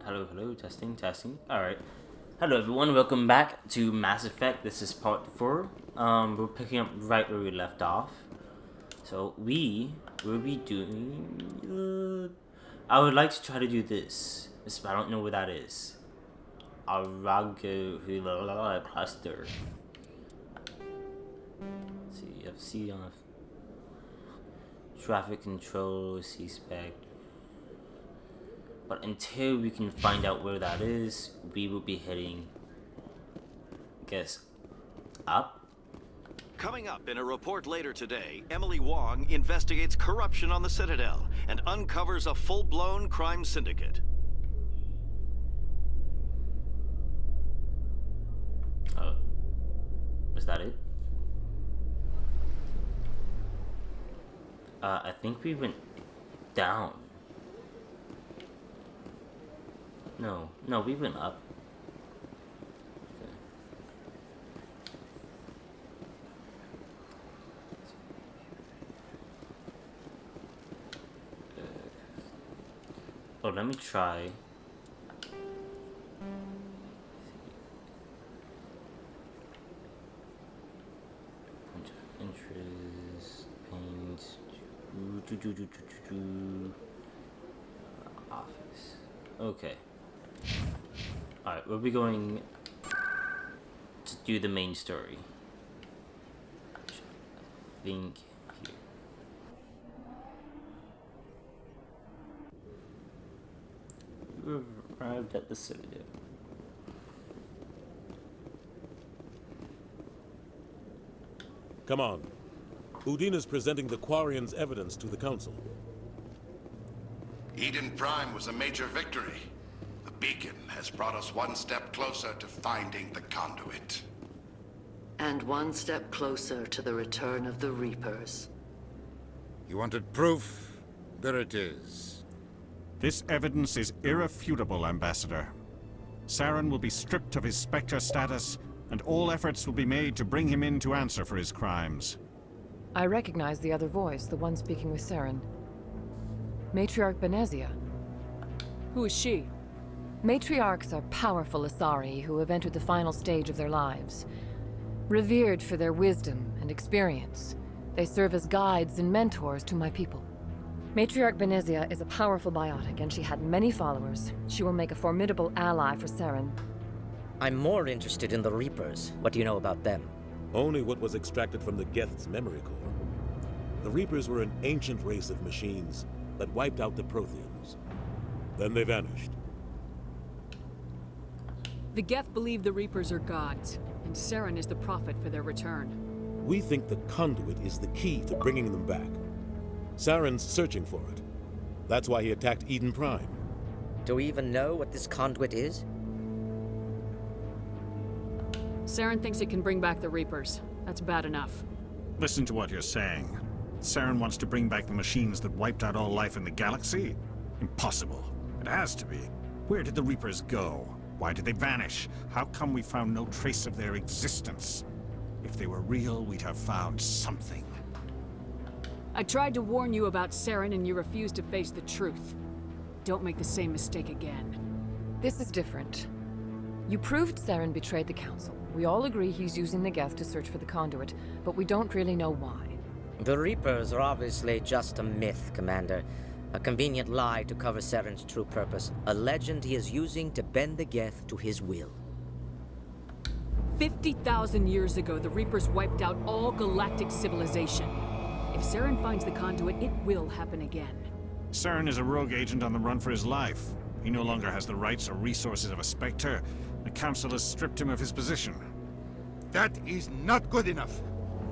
Hello, testing. Alright. Hello everyone, welcome back to Mass Effect. This is part 4. We're picking up right where we left off. So we will be doing... I would like to try to do this. I don't know what that is. Arago cluster. CFC on traffic control, C-spec. But until we can find out where that is, we will be heading, I guess, up? Coming up in a report later today, Emily Wong investigates corruption on the Citadel and uncovers a full-blown crime syndicate. Is that it? I think we went down. No, we went up. Oh, let me try. Interest, paint, office. Okay. Alright, we'll be going to do the main story. I think here. We've arrived at the Citadel. Come on. Udine is presenting the Quarians' evidence to the Council. Eden Prime was a major victory. The beacon has brought us one step closer to finding the conduit. And one step closer to the return of the Reapers. You wanted proof? There it is. This evidence is irrefutable, Ambassador. Saren will be stripped of his Spectre status, and all efforts will be made to bring him in to answer for his crimes. I recognize the other voice, the one speaking with Saren. Matriarch Benezia. Who is she? Matriarchs are powerful Asari who have entered the final stage of their lives. Revered for their wisdom and experience, they serve as guides and mentors to my people. Matriarch Benezia is a powerful biotic, and she had many followers. She will make a formidable ally for Saren. I'm more interested in the Reapers. What do you know about them? Only what was extracted from the Geth's memory core. The Reapers were an ancient race of machines that wiped out the Protheans. Then they vanished. The Geth believe the Reapers are gods, and Saren is the prophet for their return. We think the conduit is the key to bringing them back. Saren's searching for it. That's why he attacked Eden Prime. Do we even know what this conduit is? Saren thinks it can bring back the Reapers. That's bad enough. Listen to what you're saying. Saren wants to bring back the machines that wiped out all life in the galaxy? Impossible. It has to be. Where did the Reapers go? Why did they vanish? How come we found no trace of their existence? If they were real, we'd have found something. I tried to warn you about Saren and you refused to face the truth. Don't make the same mistake again. This is different. You proved Saren betrayed the Council. We all agree he's using the Geth to search for the conduit, but we don't really know why. The Reapers are obviously just a myth, Commander. A convenient lie to cover Saren's true purpose. A legend he is using to bend the Geth to his will. 50,000 years ago, the Reapers wiped out all galactic civilization. If Saren finds the conduit, it will happen again. Saren is a rogue agent on the run for his life. He no longer has the rights or resources of a Spectre. The Council has stripped him of his position. That is not good enough.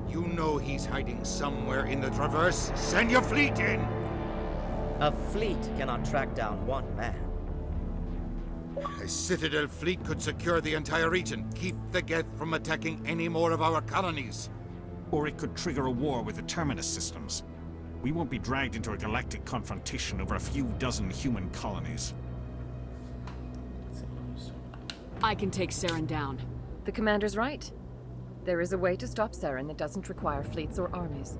You know he's hiding somewhere in the Traverse. Send your fleet in! A fleet cannot track down one man. A Citadel fleet could secure the entire region. Keep the Geth from attacking any more of our colonies. Or it could trigger a war with the Terminus systems. We won't be dragged into a galactic confrontation over a few dozen human colonies. I can take Saren down. The Commander's right. There is a way to stop Saren that doesn't require fleets or armies.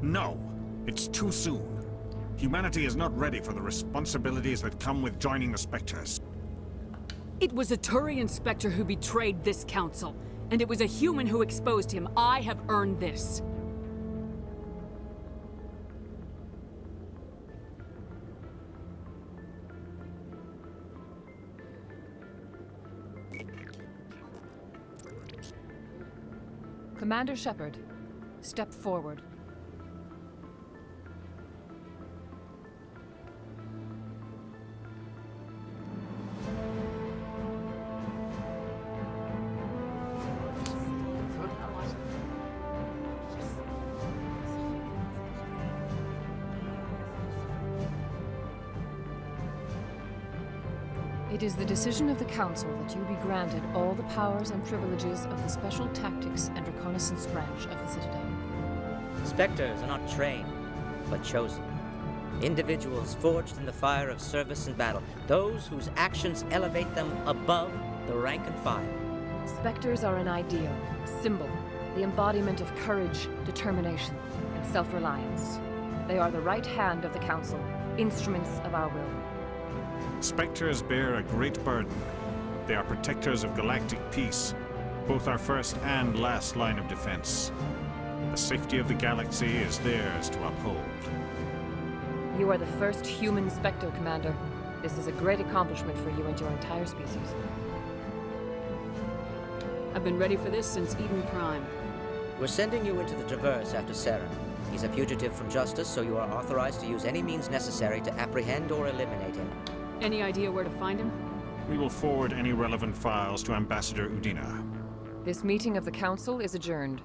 No, it's too soon. Humanity is not ready for the responsibilities that come with joining the Spectres. It was a Turian Spectre who betrayed this council, and it was a human who exposed him. I have earned this. Commander Shepard, step forward. It is the decision of the Council that you be granted all the powers and privileges of the Special Tactics and Reconnaissance Branch of the Citadel. Spectres are not trained, but chosen. Individuals forged in the fire of service and battle. Those whose actions elevate them above the rank and file. Spectres are an ideal, a symbol, the embodiment of courage, determination, and self-reliance. They are the right hand of the Council, instruments of our will. Spectres bear a great burden. They are protectors of galactic peace, both our first and last line of defense. The safety of the galaxy is theirs to uphold. You are the first human Spectre, Commander. This is a great accomplishment for you and your entire species. I've been ready for this since Eden Prime. We're sending you into the Traverse after Saren. He's a fugitive from justice, so you are authorized to use any means necessary to apprehend or eliminate him. Any idea where to find him? We will forward any relevant files to Ambassador Udina. This meeting of the Council is adjourned.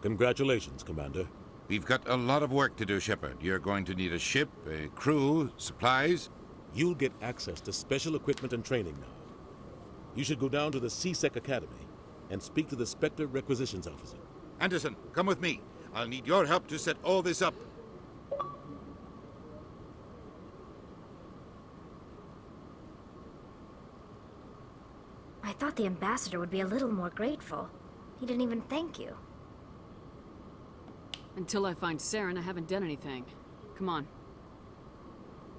Congratulations, Commander. We've got a lot of work to do, Shepard. You're going to need a ship, a crew, supplies. You'll get access to special equipment and training now. You should go down to the CSEC Academy and speak to the Spectre Requisitions Officer. Anderson, come with me. I'll need your help to set all this up. I thought the ambassador would be a little more grateful. He didn't even thank you. Until I find Saren, I haven't done anything. Come on.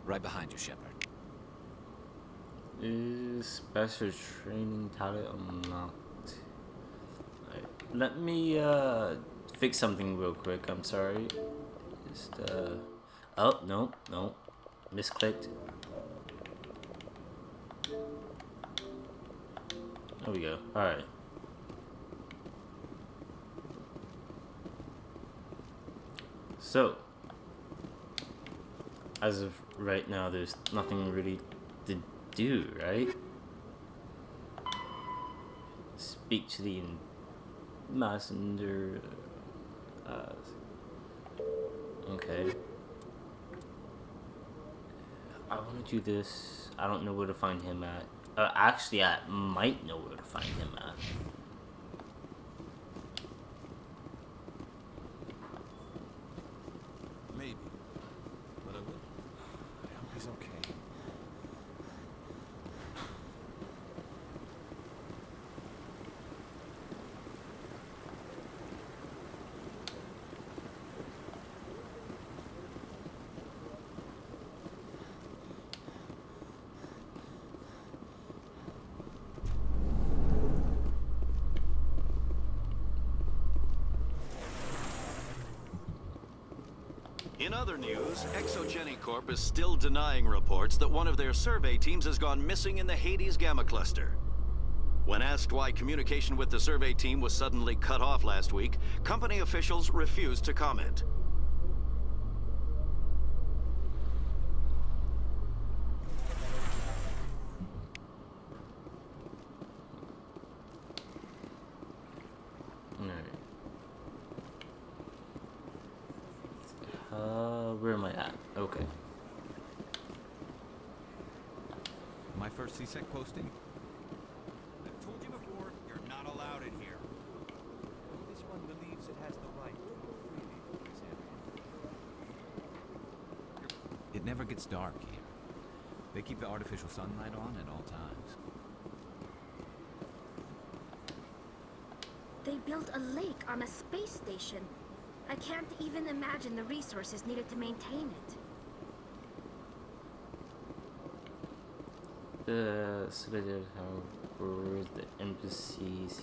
Right behind you, Shepard. Is special training talent unlocked? Right. Let me fix something real quick. I'm sorry. Just oh no, misclicked. There we go. All right. So, as of right now, there's nothing really to do, right? Speak to the messenger. Okay. I want to do this. I don't know where to find him at. Actually, I might know where to find him at. Maybe. But I hope he's okay. In other news, Exogeny Corp is still denying reports that one of their survey teams has gone missing in the Hades Gamma Cluster. When asked why communication with the survey team was suddenly cut off last week, company officials refused to comment. Where am I at? Okay. My first CSEC posting? I've told you before, you're not allowed in here. This one believes it has the right to freely examine. It never gets dark here. They keep the artificial sunlight on at all times. They built a lake on a space station. I can't even imagine the resources needed to maintain it. The Citadel, however, the embassies.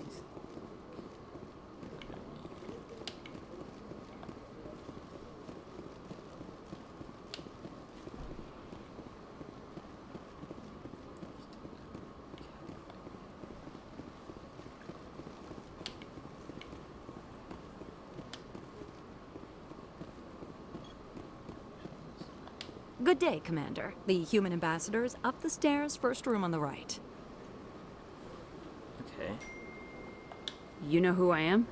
Good day, Commander. The human ambassador is up the stairs, first room on the right. Okay. You know who I am?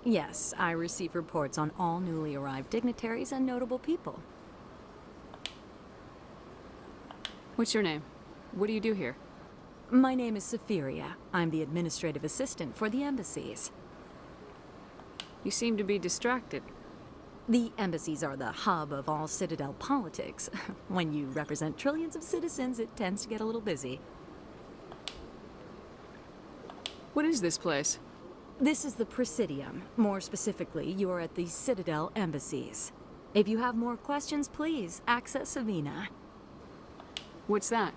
Yes, I receive reports on all newly arrived dignitaries and notable people. What's your name? What do you do here? My name is Safiria. I'm the administrative assistant for the embassies. You seem to be distracted. The embassies are the hub of all Citadel politics. When you represent trillions of citizens, it tends to get a little busy. What is this place? This is the Presidium. More specifically, you are at the Citadel embassies. If you have more questions, please access Avina. What's that?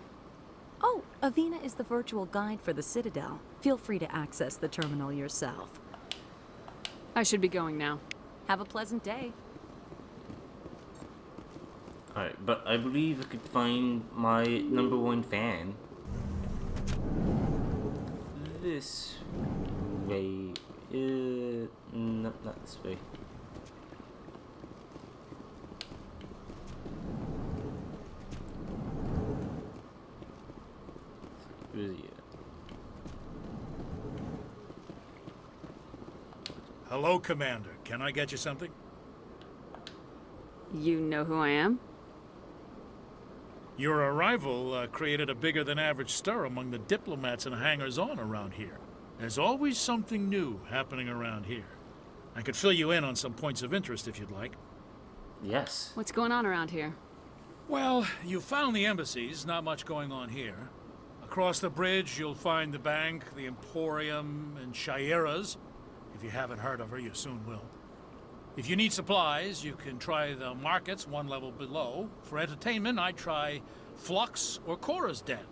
Oh, Avina is the virtual guide for the Citadel. Feel free to access the terminal yourself. I should be going now. Have a pleasant day. Alright, but I believe I could find my #1 fan. This way. No, not this way. Where is he at? Hello, Commander. Can I get you something? You know who I am? Your arrival created a bigger-than-average stir among the diplomats and hangers-on around here. There's always something new happening around here. I could fill you in on some points of interest if you'd like. Yes. What's going on around here? Well, you found the embassies, not much going on here. Across the bridge, you'll find the bank, the Emporium, and Shaira's. If you haven't heard of her, you soon will. If you need supplies, you can try the markets one level below. For entertainment, I'd try Flux or Cora's Den.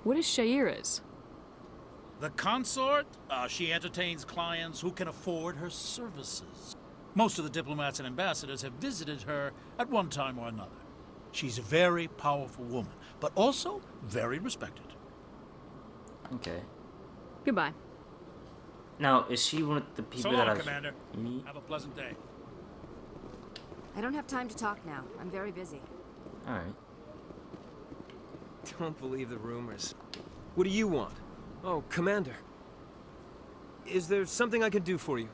What is Shaira's? The consort? She entertains clients who can afford her services. Most of the diplomats and ambassadors have visited her at one time or another. She's a very powerful woman, but also very respected. Okay. Goodbye. Now, is she one of the people So long, that I Commander. meet? Have a pleasant day. I don't have time to talk now. I'm very busy. Alright. Don't believe the rumors. What do you want? Oh, Commander. Is there something I can do for you?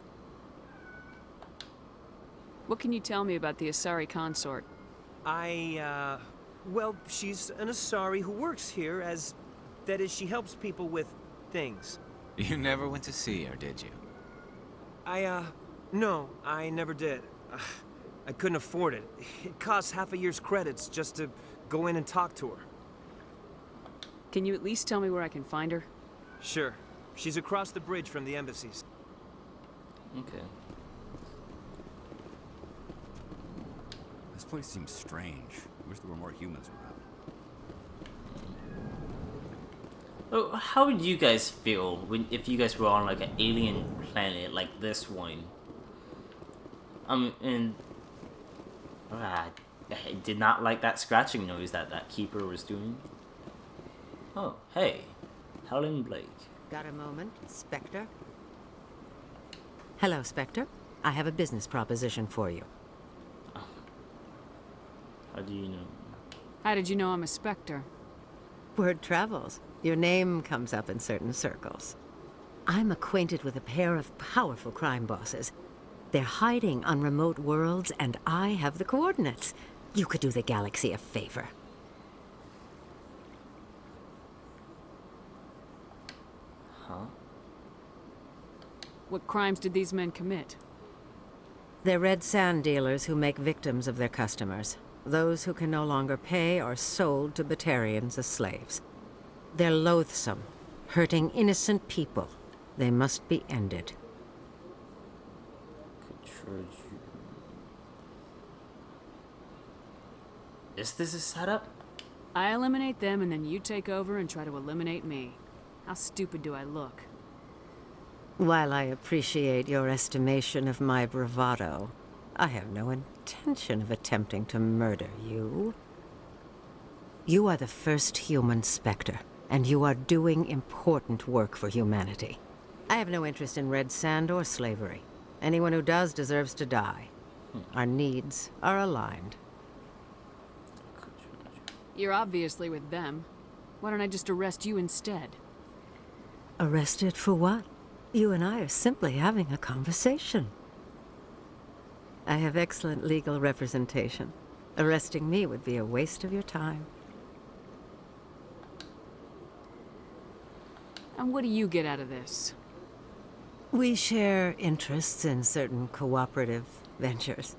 What can you tell me about the Asari consort? Well, she's an Asari who works here as... That is, she helps people with things. You never went to see her, did you? No, I never did. I couldn't afford it. It costs half a year's credits just to go in and talk to her. Can you at least tell me where I can find her? Sure. She's across the bridge from the embassies. Okay. This place seems strange. I wish there were more humans around. Oh, how would you guys feel if you guys were on like an alien planet like this one? And I did not like that scratching noise that keeper was doing. Oh, hey, Helen Blake. Got a moment, Spectre? Hello, Spectre. I have a business proposition for you. Oh. How do you know? How did you know I'm a Spectre? Word travels. Your name comes up in certain circles. I'm acquainted with a pair of powerful crime bosses. They're hiding on remote worlds, and I have the coordinates. You could do the galaxy a favor. Huh? What crimes did these men commit? They're red sand dealers who make victims of their customers. Those who can no longer pay are sold to Batarians as slaves. They're loathsome, hurting innocent people. They must be ended. Is this a setup? I eliminate them and then you take over and try to eliminate me. How stupid do I look? While I appreciate your estimation of my bravado, I have no intention of attempting to murder you. You are the first human Spectre, and you are doing important work for humanity. I have no interest in red sand or slavery. Anyone who does deserves to die. Our needs are aligned. You're obviously with them. Why don't I just arrest you instead? Arrested for what? You and I are simply having a conversation. I have excellent legal representation. Arresting me would be a waste of your time. And what do you get out of this? We share interests in certain cooperative ventures.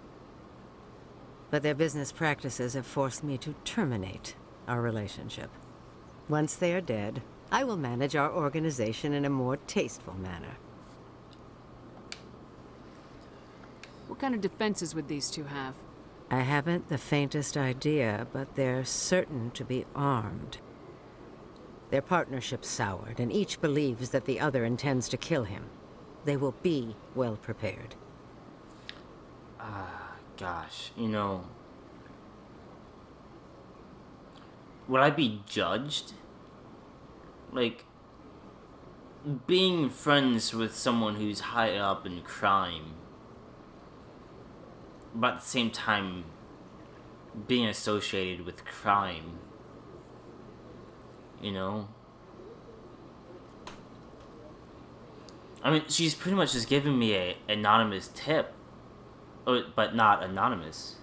But their business practices have forced me to terminate our relationship. Once they are dead, I will manage our organization in a more tasteful manner. What kind of defenses would these two have? I haven't the faintest idea, but they're certain to be armed. Their partnership's soured, and each believes that the other intends to kill him. They will be well prepared. Gosh, you know... Would I be judged? Like, being friends with someone who's high up in crime, but at the same time, being associated with crime, you know? I mean, she's pretty much just giving me an anonymous tip, but not anonymous.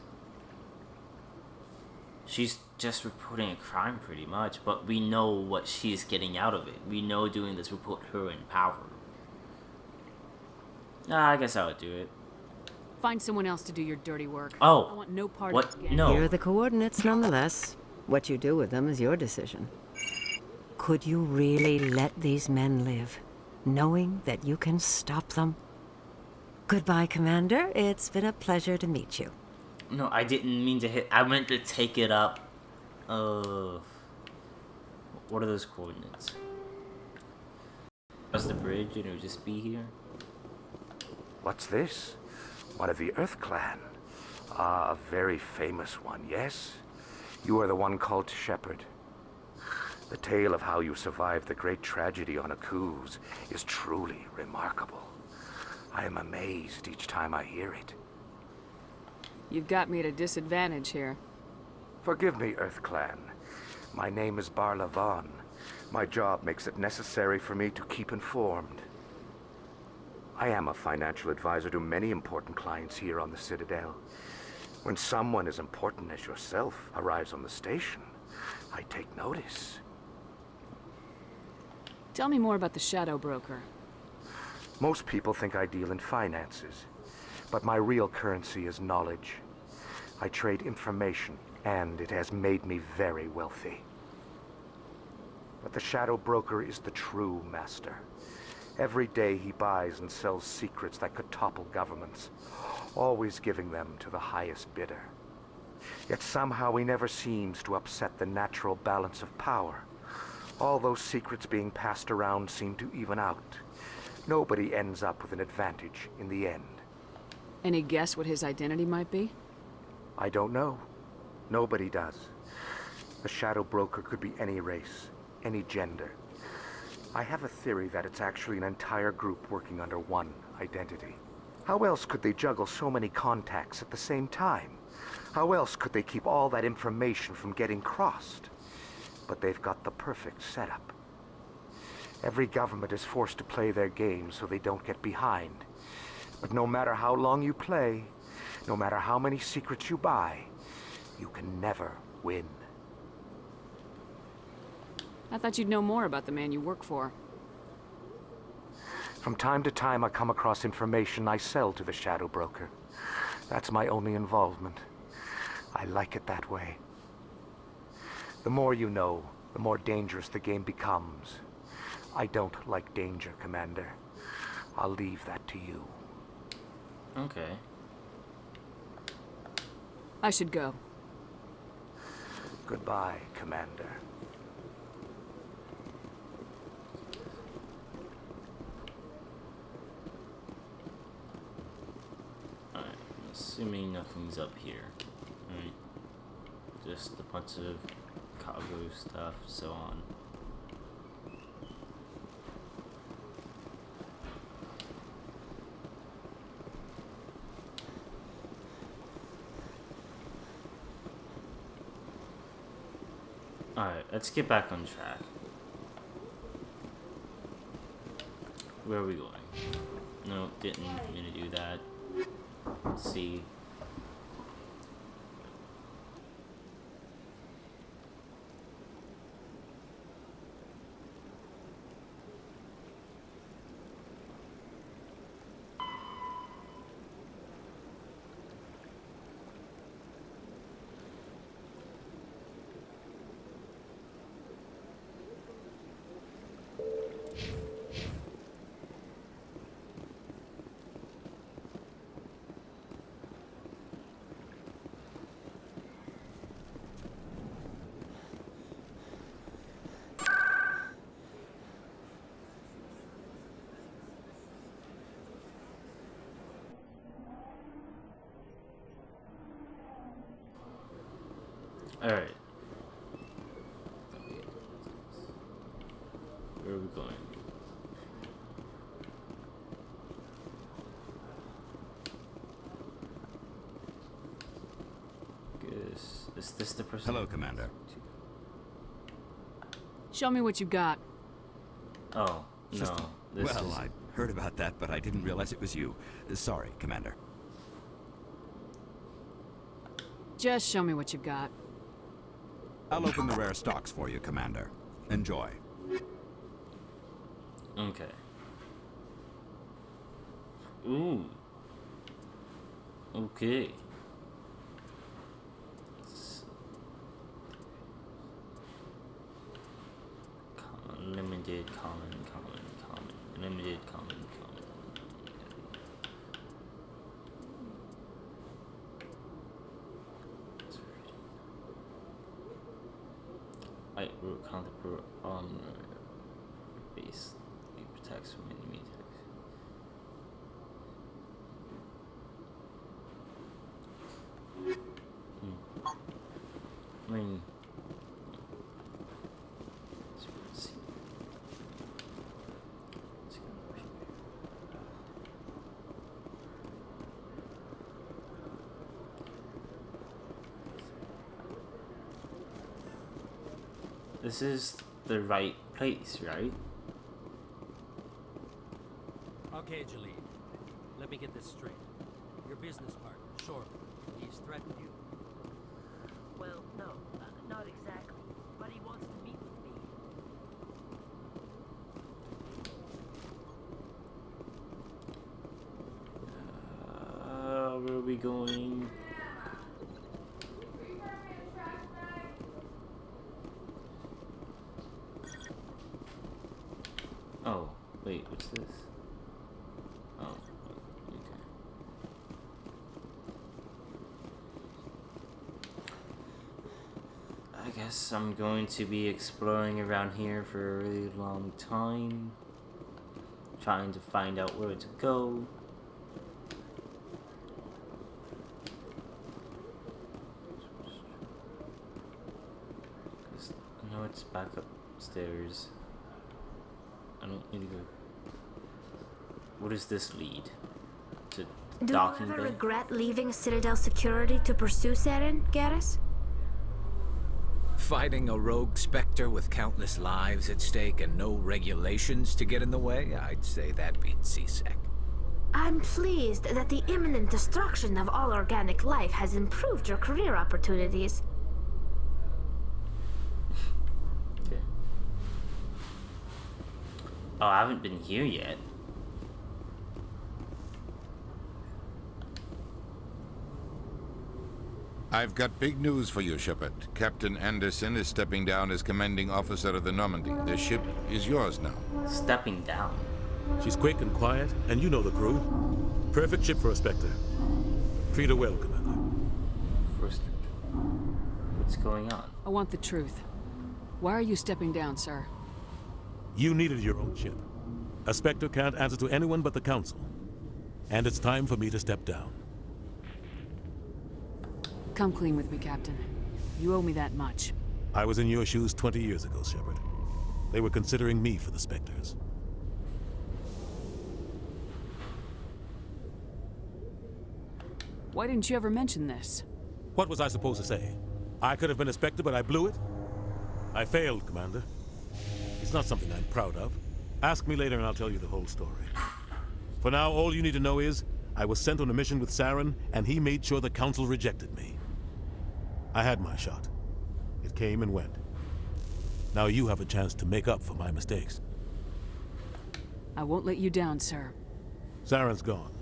She's just reporting a crime pretty much, but we know what she's getting out of it. We know doing this will put her in power. I guess I would do it. Find someone else to do your dirty work. Oh. I want no part What? of it again. No. Here are the coordinates nonetheless. What you do with them is your decision. Could you really let these men live, knowing that you can stop them? Goodbye, Commander. It's been a pleasure to meet you. No, I didn't mean to hit. I meant to take it up. What are those coordinates? Across the bridge, and it would just be here. What's this? One of the Earth Clan. Ah, a very famous one, yes? You are the one called Shepard. The tale of how you survived the great tragedy on Akuz is truly remarkable. I am amazed each time I hear it. You've got me at a disadvantage here. Forgive me, Earth Clan. My name is Barla Vaughn. My job makes it necessary for me to keep informed. I am a financial advisor to many important clients here on the Citadel. When someone as important as yourself arrives on the station, I take notice. Tell me more about the Shadow Broker. Most people think I deal in finances, but my real currency is knowledge. I trade information, and it has made me very wealthy. But the Shadow Broker is the true master. Every day he buys and sells secrets that could topple governments, always giving them to the highest bidder. Yet somehow he never seems to upset the natural balance of power. All those secrets being passed around seem to even out. Nobody ends up with an advantage in the end. Any guess what his identity might be? I don't know. Nobody does. The Shadow Broker could be any race, any gender. I have a theory that it's actually an entire group working under one identity. How else could they juggle so many contacts at the same time? How else could they keep all that information from getting crossed? But they've got the perfect setup. Every government is forced to play their game so they don't get behind. But no matter how long you play, no matter how many secrets you buy, you can never win. I thought you'd know more about the man you work for. From time to time, I come across information I sell to the Shadow Broker. That's my only involvement. I like it that way. The more you know, the more dangerous the game becomes. I don't like danger, Commander. I'll leave that to you. Okay. I should go. Goodbye, Commander. Alright, I'm assuming nothing's up here. Alright. Just a bunch of cargo stuff, so on. Alright, let's get back on track. Where are we going? No, didn't mean to do that. Let's see. Alright. Where are we going? Is this the person? Hello, Commander. Show me what you got. Oh, no. Well, I heard about that, but I didn't realize it was you. Sorry, Commander. Just show me what you've got. I'll open the rare stocks for you, Commander. Enjoy. Okay. Ooh. Okay. Common, limited, common, limited, common. Light root counter per base. It protects from enemy attacks. I mean, let's see. This is the right place, right? Okay, Jalid. Let me get this straight. Your business partner, Shorb, he's threatened you? Well, no, not exactly. But he wants to meet with me. Where are we going? Oh, wait, what's this? Oh, okay. I guess I'm going to be exploring around here for a really long time. Trying to find out where to go. I know it's back upstairs. I don't need to go. What does this lead? To Do docking you ever bay? regret leaving Citadel Security to pursue Saren, Garrus? Fighting a rogue Spectre with countless lives at stake and no regulations to get in the way? I'd say that beats CSEC. I'm pleased that the imminent destruction of all organic life has improved your career opportunities. Okay. Oh, I haven't been here yet. I've got big news for you, Shepard. Captain Anderson is stepping down as commanding officer of the Normandy. The ship is yours now. Stepping down? She's quick and quiet, and you know the crew. Perfect ship for a Spectre. Treat her well, Commander. First, what's going on? I want the truth. Why are you stepping down, sir? You needed your own ship. A Spectre can't answer to anyone but the Council. And it's time for me to step down. Come clean with me, Captain. You owe me that much. I was in your shoes 20 years ago, Shepard. They were considering me for the Spectres. Why didn't you ever mention this? What was I supposed to say? I could have been a Spectre, but I blew it? I failed, Commander. It's not something I'm proud of. Ask me later and I'll tell you the whole story. For now, all you need to know is, I was sent on a mission with Saren, and he made sure the Council rejected me. I had my shot. It came and went. Now you have a chance to make up for my mistakes. I won't let you down, sir. Saren's gone.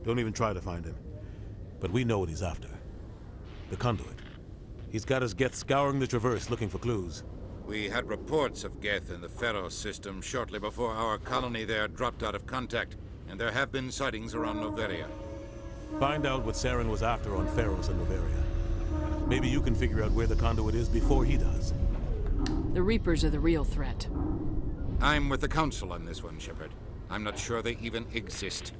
Don't even try to find him. But we know what he's after. The Conduit. He's got his Geth scouring the Traverse looking for clues. We had reports of Geth in the Pharaoh system shortly before our colony there dropped out of contact, and there have been sightings around Noveria. Find out what Saren was after on Pharos and Noveria. Maybe you can figure out where the Conduit is before he does. The Reapers are the real threat. I'm with the Council on this one, Shepard. I'm not sure they even exist.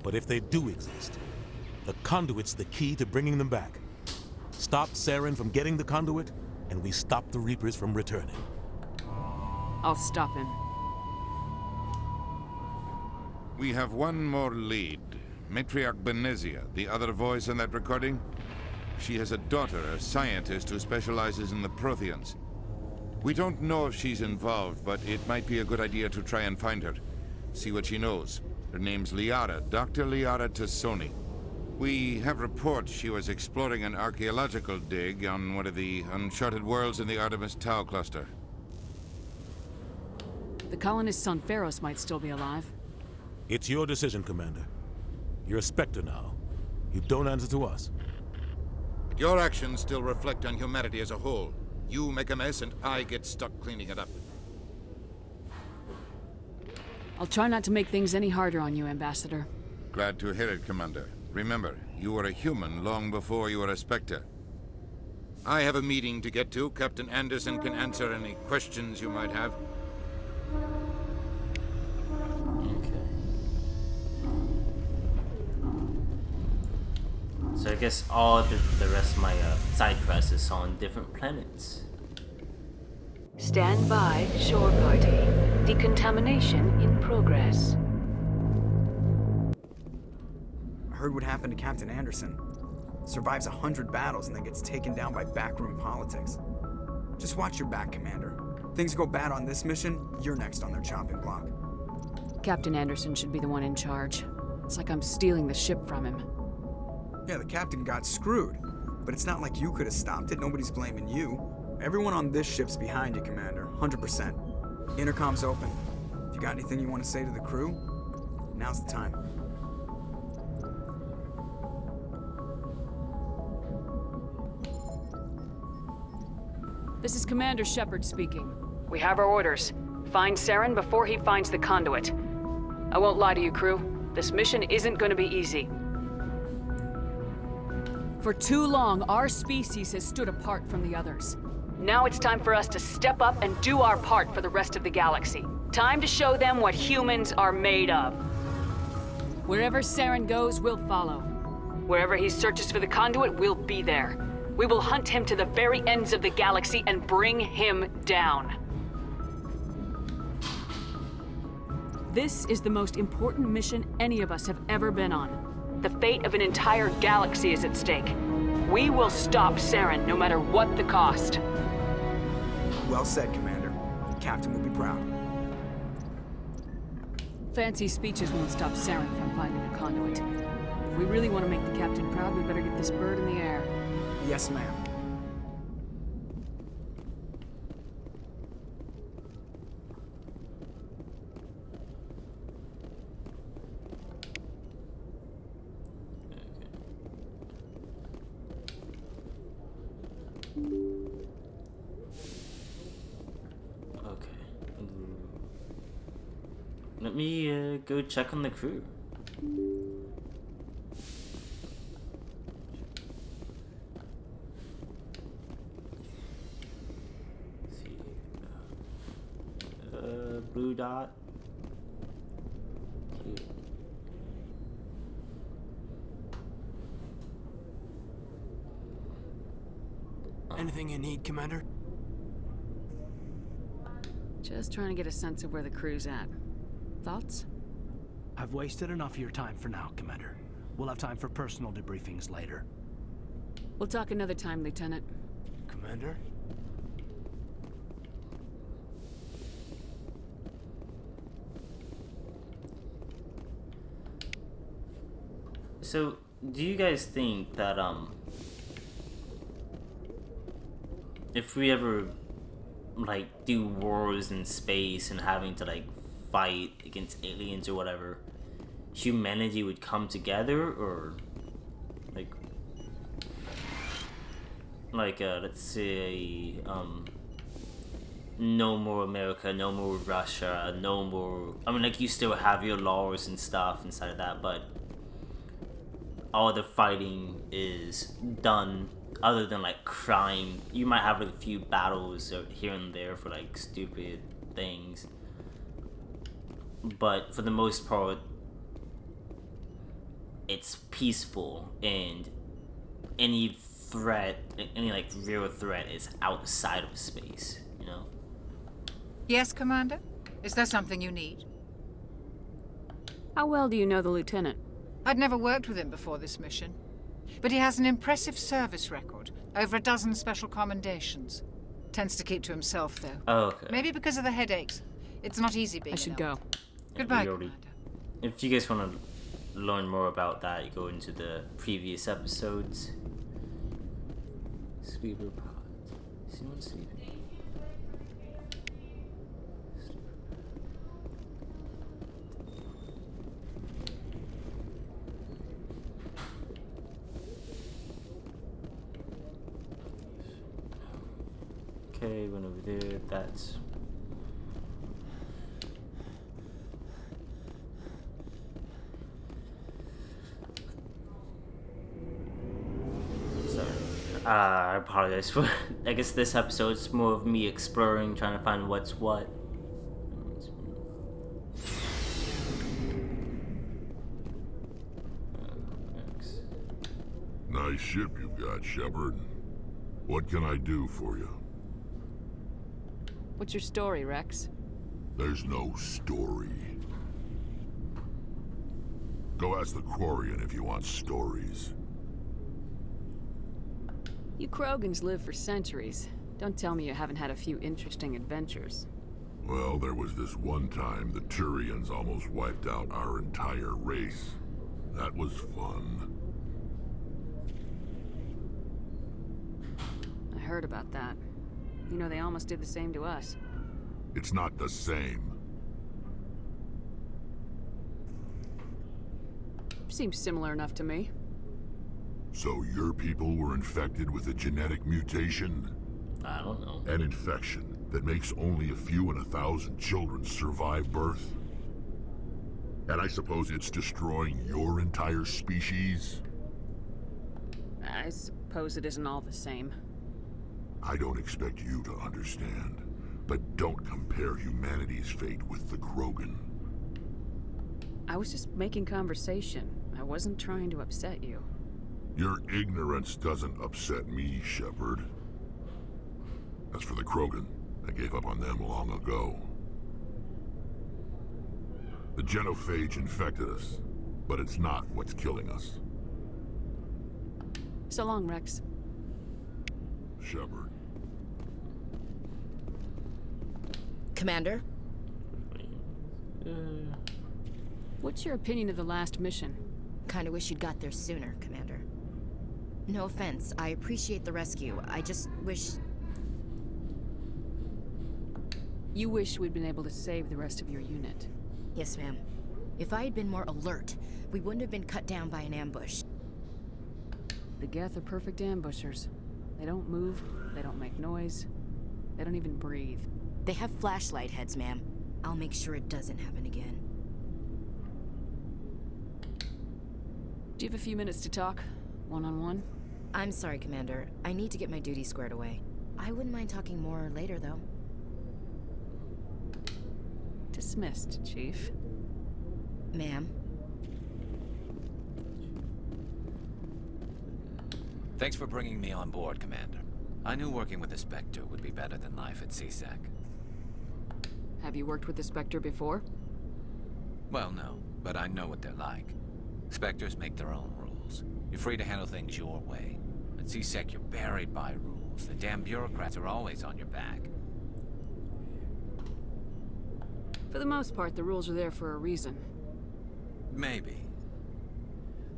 But if they do exist, the Conduit's the key to bringing them back. Stop Saren from getting the Conduit, and we stop the Reapers from returning. I'll stop him. We have one more lead. Matriarch Benezia, the other voice in that recording. She has a daughter, a scientist who specializes in the Protheans. We don't know if she's involved, but it might be a good idea to try and find her. See what she knows. Her name's Liara, Dr. Liara Tassoni. We have reports she was exploring an archaeological dig on one of the uncharted worlds in the Artemis Tau cluster. The colonists on Pharos might still be alive. It's your decision, Commander. You're a Spectre now. You don't answer to us. But your actions still reflect on humanity as a whole. You make a mess and I get stuck cleaning it up. I'll try not to make things any harder on you, Ambassador. Glad to hear it, Commander. Remember, you were a human long before you were a Spectre. I have a meeting to get to. Captain Anderson can answer any questions you might have. So I guess all the rest of my side quests is on different planets. Stand by, shore party. Decontamination in progress. I heard what happened to Captain Anderson. Survives 100 battles and then gets taken down by backroom politics. Just watch your back, Commander. Things go bad on this mission, you're next on their chopping block. Captain Anderson should be the one in charge. It's like I'm stealing the ship from him. Yeah, the captain got screwed. But it's not like you could have stopped it. Nobody's blaming you. Everyone on this ship's behind you, Commander. 100%. Intercom's open. If you got anything you want to say to the crew, now's the time. This is Commander Shepard speaking. We have our orders. Find Saren before he finds the conduit. I won't lie to you, crew. This mission isn't going to be easy. For too long, our species has stood apart from the others. Now it's time for us to step up and do our part for the rest of the galaxy. Time to show them what humans are made of. Wherever Saren goes, we'll follow. Wherever he searches for the conduit, we'll be there. We will hunt him to the very ends of the galaxy and bring him down. This is the most important mission any of us have ever been on. The fate of an entire galaxy is at stake. We will stop Saren, no matter what the cost. Well said, Commander. The captain will be proud. Fancy speeches won't stop Saren from finding the conduit. If we really want to make the captain proud, we better get this bird in the air. Yes, ma'am. Let me go check on the crew. Let's see. Blue dot. Cute. Anything you need, Commander? Just trying to get a sense of where the crew's at. Thoughts? I've wasted enough of your time for now, Commander. We'll have time for personal debriefings later. We'll talk another time, Lieutenant. Commander? So, do you guys think that if we ever like do wars in space and having to like fight against aliens or whatever, humanity would come together, or like let's say no more America, no more Russia, no more, I mean, like, you still have your laws and stuff inside of that, but all the fighting is done other than like crime. You might have like a few battles here and there for like stupid things, but for the most part it's peaceful, and any threat, any like real threat, is outside of space, you know? Yes, Commander? Is there something you need? How well do you know the Lieutenant? I'd never worked with him before this mission, but he has an impressive service record, over a dozen special commendations. Tends to keep to himself, though. Oh, okay. Maybe because of the headaches. It's not easy being I should go. Goodbye, We already- Commander. If you guys want to learn more about that, you go into the previous episodes. Sleeper pod. Is anyone sleeping? Okay, went over there. That's sorry. I apologize for. I guess this episode's more of me exploring, trying to find what's what. Nice ship you've got, Shepard. What can I do for you? What's your story, Rex? There's no story. Go ask the Quarian if you want stories. You Krogans live for centuries. Don't tell me you haven't had a few interesting adventures. Well, there was this one time the Turians almost wiped out our entire race. That was fun. I heard about that. You know, they almost did the same to us. It's not the same. Seems similar enough to me. So your people were infected with a genetic mutation? I don't know. An infection that makes only a few in 1,000 children survive birth? And I suppose it's destroying your entire species? I suppose it isn't all the same. I don't expect you to understand, but don't compare humanity's fate with the Krogan. I was just making conversation. I wasn't trying to upset you. Your ignorance doesn't upset me, Shepard. As for the Krogan, I gave up on them long ago. The genophage infected us, but it's not what's killing us. So long, Rex. Shepard. Commander? What's your opinion of the last mission? Kinda wish you'd got there sooner, Commander. No offense, I appreciate the rescue. I just wish... You wish we'd been able to save the rest of your unit. Yes, ma'am. If I had been more alert, we wouldn't have been cut down by an ambush. The Geth are perfect ambushers. They don't move, they don't make noise, they don't even breathe. They have flashlight heads, ma'am. I'll make sure it doesn't happen again. Do you have a few minutes to talk? One-on-one? I'm sorry, Commander. I need to get my duty squared away. I wouldn't mind talking more later, though. Dismissed, Chief. Ma'am. Thanks for bringing me on board, Commander. I knew working with the Spectre would be better than life at CSEC. Have you worked with the Spectre before? Well, no, but I know what they're like. Spectres make their own rules. You're free to handle things your way. At CSEC, you're buried by rules. The damn bureaucrats are always on your back. For the most part, the rules are there for a reason. Maybe.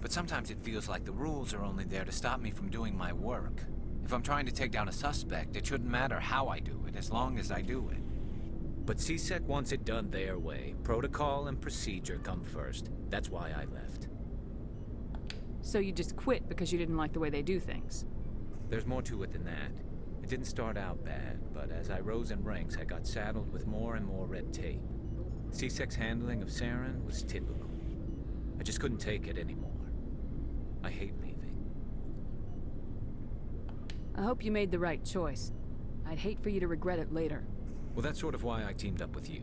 But sometimes it feels like the rules are only there to stop me from doing my work. If I'm trying to take down a suspect, it shouldn't matter how I do it, as long as I do it. But CSEC wants it done their way. Protocol and procedure come first. That's why I left. So you just quit because you didn't like the way they do things? There's more to it than that. It didn't start out bad, but as I rose in ranks, I got saddled with more and more red tape. CSEC's handling of Saren was typical. I just couldn't take it anymore. I hate leaving. I hope you made the right choice. I'd hate for you to regret it later. Well, that's sort of why I teamed up with you.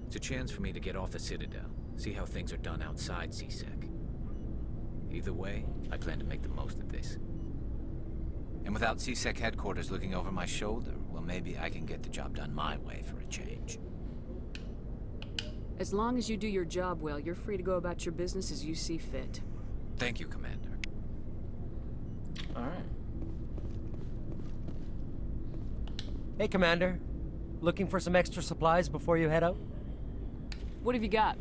It's a chance for me to get off the Citadel, see how things are done outside CSEC. Either way, I plan to make the most of this. And without CSEC headquarters looking over my shoulder, well, maybe I can get the job done my way for a change. As long as you do your job well, you're free to go about your business as you see fit. Thank you, Commander. Alright. Hey, Commander. Looking for some extra supplies before you head out? What have you got?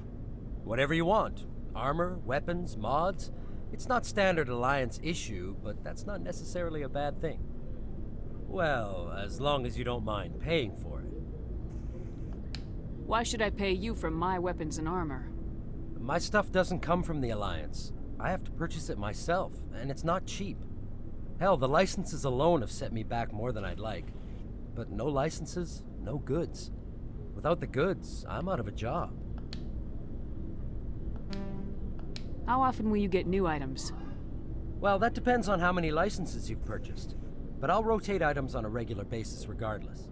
Whatever you want. Armor, weapons, mods. It's not standard Alliance issue, but that's not necessarily a bad thing. Well, as long as you don't mind paying for it. Why should I pay you for my weapons and armor? My stuff doesn't come from the Alliance. I have to purchase it myself, and it's not cheap. Hell, the licenses alone have set me back more than I'd like. But no licenses, no goods. Without the goods, I'm out of a job. How often will you get new items? Well, that depends on how many licenses you've purchased. But I'll rotate items on a regular basis regardless.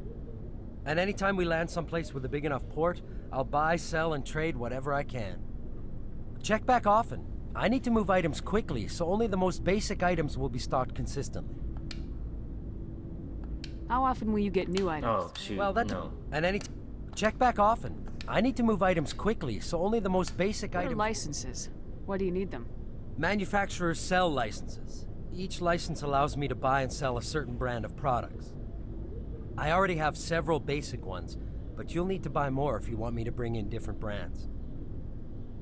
And anytime we land someplace with a big enough port, I'll buy, sell, and trade whatever I can. Check back often. I need to move items quickly, so only the most basic items will be stocked consistently. How often will you get new items? Oh, shoot, well, no. And check back often. I need to move items quickly, so only the most basic What items... are licenses? Why do you need them? Manufacturers sell licenses. Each license allows me to buy and sell a certain brand of products. I already have several basic ones, but you'll need to buy more if you want me to bring in different brands.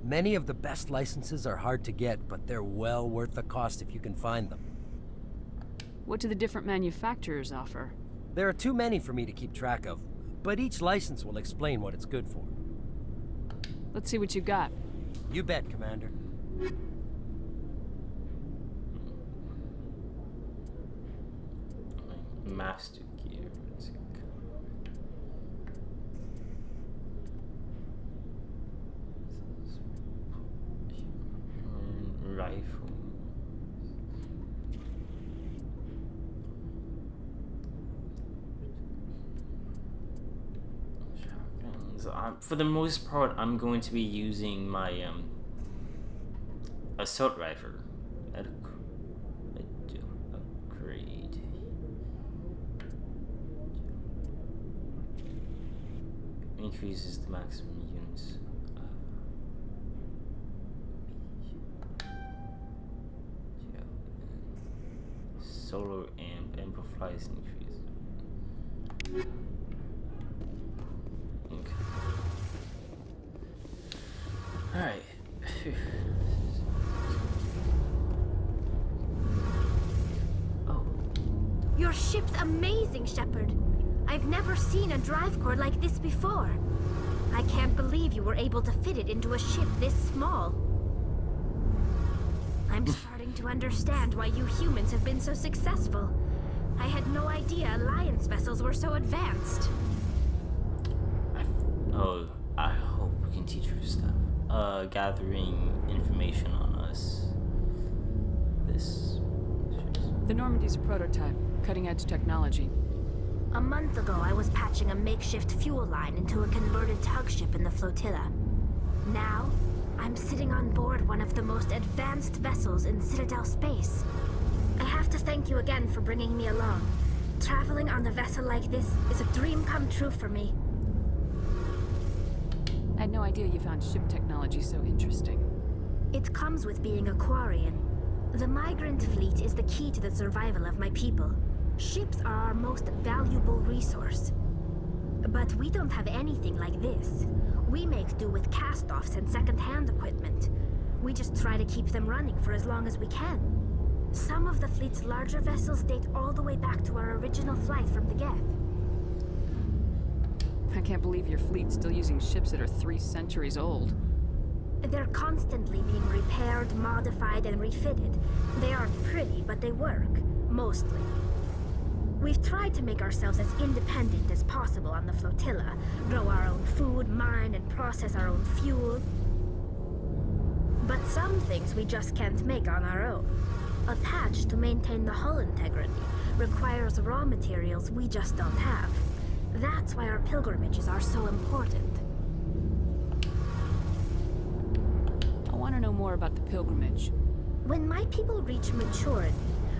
Many of the best licenses are hard to get, but they're well worth the cost if you can find them. What do the different manufacturers offer? There are too many for me to keep track of, but each license will explain what it's good for. Let's see what you got. You bet, Commander. Master gear. Rifle. So for the most part, I'm going to be using my assault rifle. Upgrade. Increases the maximum units. Solar amplifies increase. Okay. Alright. Your ship's amazing, Shepard. I've never seen a drive core like this before. I can't believe you were able to fit it into a ship this small. I'm starting to understand why you humans have been so successful. I had no idea Alliance vessels were so advanced. I hope we can teach her stuff. Gathering information on us. this? The Normandy's a prototype, cutting-edge technology. A month ago, I was patching a makeshift fuel line into a converted tug ship in the flotilla. Now, I'm sitting on board one of the most advanced vessels in Citadel space. I have to thank you again for bringing me along. Traveling on a vessel like this is a dream come true for me. I had no idea you found ship technology so interesting. It comes with being a Quarian. The migrant fleet is the key to the survival of my people. Ships are our most valuable resource. But we don't have anything like this. We make do with cast-offs and second-hand equipment. We just try to keep them running for as long as we can. Some of the fleet's larger vessels date all the way back to our original flight from the Geth. I can't believe your fleet's still using ships that are 3 centuries old. They're constantly being repaired, modified, and refitted. They aren't pretty, but they work. Mostly. We've tried to make ourselves as independent as possible on the flotilla, grow our own food, mine, and process our own fuel. But some things we just can't make on our own. A patch to maintain the hull integrity requires raw materials we just don't have. That's why our pilgrimages are so important. I want to know more about the pilgrimage. When my people reach maturity,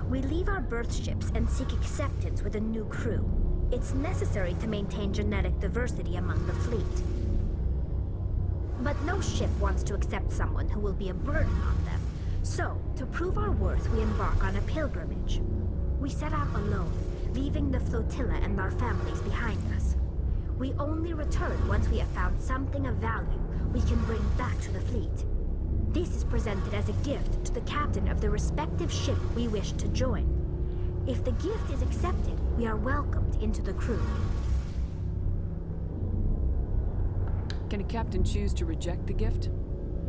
we leave our birth ships and seek acceptance with a new crew. It's necessary to maintain genetic diversity among the fleet. But no ship wants to accept someone who will be a burden on them. So, to prove our worth, we embark on a pilgrimage. We set out alone, leaving the flotilla and our families behind us. We only return once we have found something of value we can bring back to the fleet. This is presented as a gift to the captain of the respective ship we wish to join. If the gift is accepted, we are welcomed into the crew. Can a captain choose to reject the gift?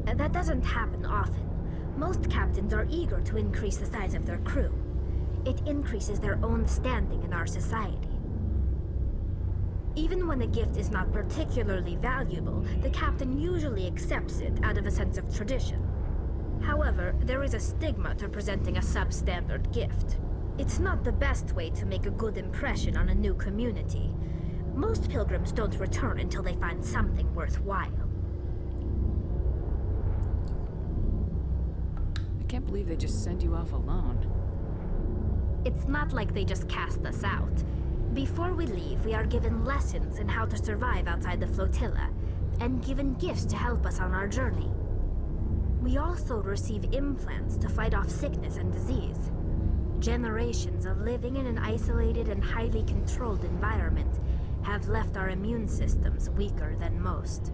That doesn't happen often. Most captains are eager to increase the size of their crew. It increases their own standing in our society. Even when a gift is not particularly valuable, the captain usually accepts it out of a sense of tradition. However, there is a stigma to presenting a substandard gift. It's not the best way to make a good impression on a new community. Most pilgrims don't return until they find something worthwhile. I can't believe they just send you off alone. It's not like they just cast us out. Before we leave, we are given lessons in how to survive outside the flotilla, and given gifts to help us on our journey. We also receive implants to fight off sickness and disease. Generations of living in an isolated and highly controlled environment have left our immune systems weaker than most.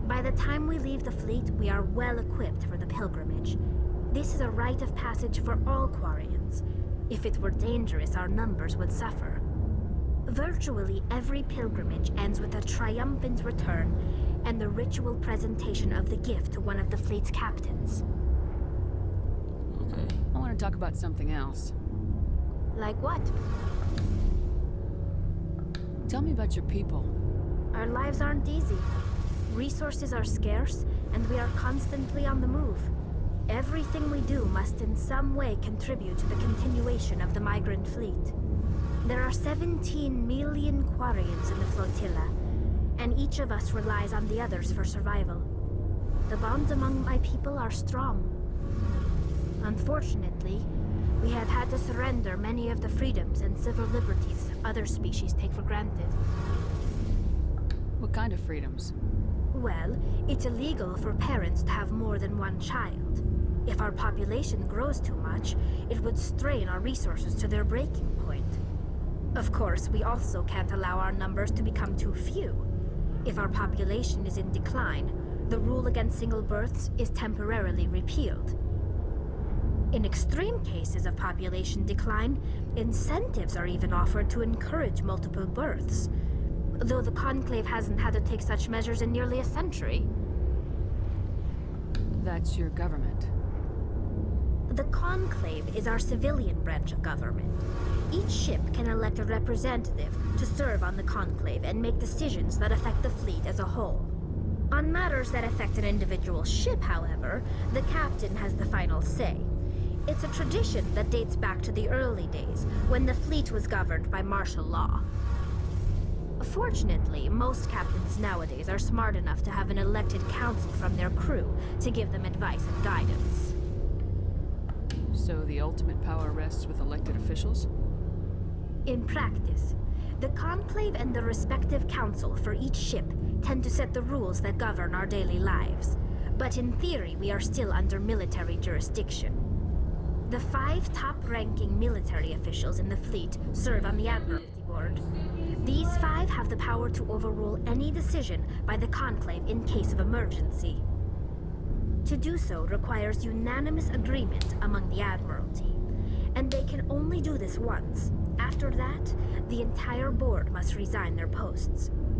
By the time we leave the fleet, we are well equipped for the pilgrimage. This is a rite of passage for all Quarians. If it were dangerous, our numbers would suffer. Virtually every pilgrimage ends with a triumphant return and the ritual presentation of the gift to one of the fleet's captains. Okay. I want to talk about something else. Like what? Tell me about your people. Our lives aren't easy. Resources are scarce, and we are constantly on the move. Everything we do must in some way contribute to the continuation of the migrant fleet. There are 17 million Quarians in the flotilla, and each of us relies on the others for survival. The bonds among my people are strong. Unfortunately, we have had to surrender many of the freedoms and civil liberties other species take for granted. What kind of freedoms? Well, it's illegal for parents to have more than one child. If our population grows too much, it would strain our resources to their breaking point. Of course, we also can't allow our numbers to become too few. If our population is in decline, the rule against single births is temporarily repealed. In extreme cases of population decline, incentives are even offered to encourage multiple births, though the Conclave hasn't had to take such measures in nearly a century. That's your government. The Conclave is our civilian branch of government. Each ship can elect a representative to serve on the Conclave and make decisions that affect the fleet as a whole. On matters that affect an individual ship, however, the captain has the final say. It's a tradition that dates back to the early days, when the fleet was governed by martial law. Fortunately, most captains nowadays are smart enough to have an elected council from their crew to give them advice and guidance. So the ultimate power rests with elected officials? In practice, the Conclave and the respective council for each ship tend to set the rules that govern our daily lives. But in theory, we are still under military jurisdiction. The 5 top-ranking military officials in the fleet serve on the Admiralty Board. These 5 have the power to overrule any decision by the Conclave in case of emergency. To do so requires unanimous agreement among the Admiralty, and they can only do this once. After that, the entire board must resign their posts.